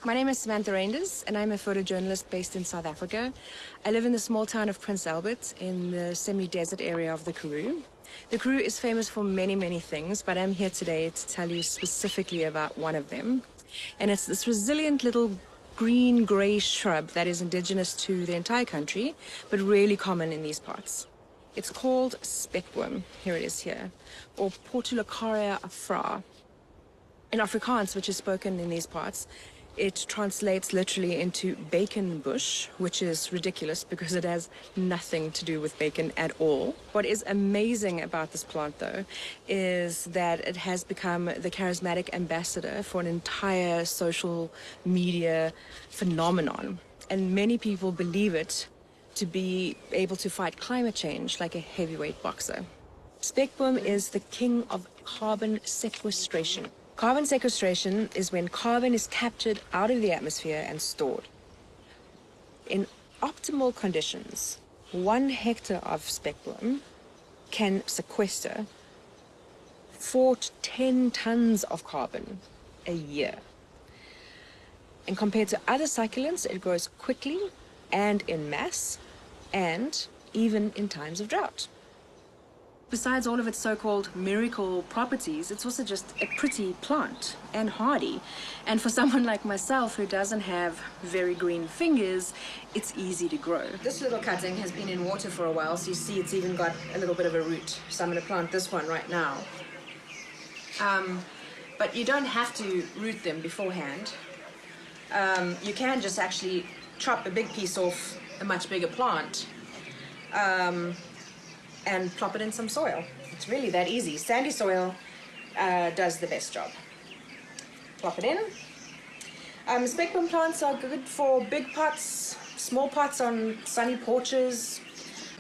My name is Samantha Reinders, and I'm a photojournalist based in South Africa. I live in the small town of Prince Albert in the semi-desert area of the Karoo. The Karoo is famous for many, many things, but I'm here today to tell you specifically about one of them. And it's this resilient little green-grey shrub that is indigenous to the entire country, but really common in these parts. It's called spekboom, here it is here, or Portulacaria afra. In Afrikaans, which is spoken in these parts, it translates literally into bacon bush, which is ridiculous because it has nothing to do with bacon at all. What is amazing about this plant, though, is that it has become the charismatic ambassador for an entire social media phenomenon. And many people believe it to be able to fight climate change like a heavyweight boxer. Spekboom is the king of carbon sequestration. Carbon sequestration is when carbon is captured out of the atmosphere and stored. In optimal conditions, 1 hectare of spekboom can sequester 4 to 10 tons of carbon a year. And compared to other succulents, it grows quickly and in mass, and even in times of drought. Besides all of its so-called miracle properties, it's also just a pretty plant and hardy. And for someone like myself who doesn't have very green fingers, it's easy to grow. This little cutting has been in water for a while, so you see it's even got a little bit of a root. So I'm going to plant this one right now. But you don't have to root them beforehand. You can just actually chop a big piece off a much bigger plant. And plop it in some soil. It's really that easy. Sandy soil does the best job. Plop it in. Spekboom plants are good for big pots, small pots on sunny porches,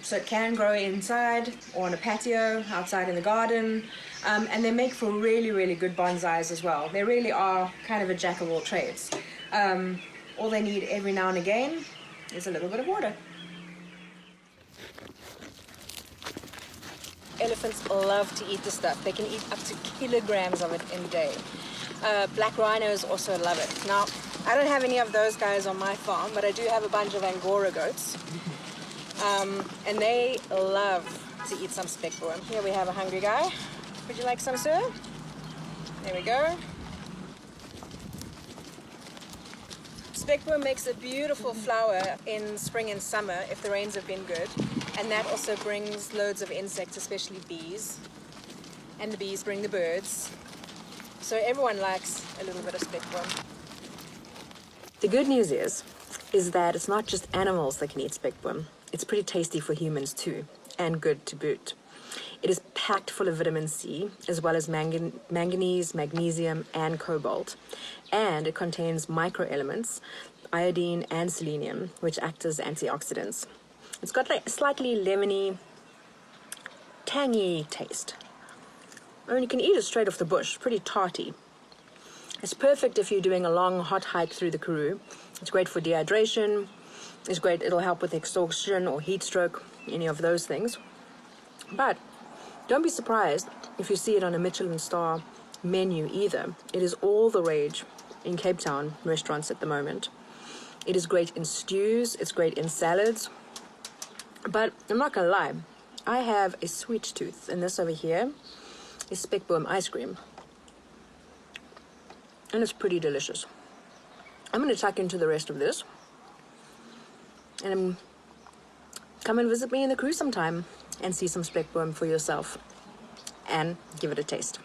so it can grow inside or on a patio outside in the garden. And they make for really, really good bonsais as well. They really are kind of a jack of all trades. All they need every now and again is a little bit of water. Elephants love to eat this stuff. They can eat up to kilograms of it in a day. Black rhinos also love it. Now, I don't have any of those guys on my farm, but I do have a bunch of Angora goats. And they love to eat some spekboom. Here we have a hungry guy. Would you like some, sir? There we go. Spekboom makes a beautiful flower in spring and summer if the rains have been good, and that also brings loads of insects, especially bees, and the bees bring the birds, so everyone likes a little bit of spekboom. The good news is that it's not just animals that can eat spekboom. It's pretty tasty for humans too, and good to boot. It is packed full of vitamin C, as well as manganese, magnesium, and cobalt. And it contains microelements, iodine and selenium, which act as antioxidants. It's got like a slightly lemony, tangy taste. I mean, you can eat it straight off the bush, pretty tarty. It's perfect if you're doing a long, hot hike through the Karoo. It's great for dehydration. It's great, it'll help with exhaustion or heat stroke, any of those things. But don't be surprised if you see it on a Michelin star menu either. It is all the rage in Cape Town restaurants at the moment. It is great in stews, it's great in salads. But I'm not gonna lie, I have a sweet tooth, and this over here is spekboom ice cream. And it's pretty delicious. I'm gonna tuck into the rest of this. And come and visit me in the Karoo sometime and see some spekboom for yourself and give it a taste.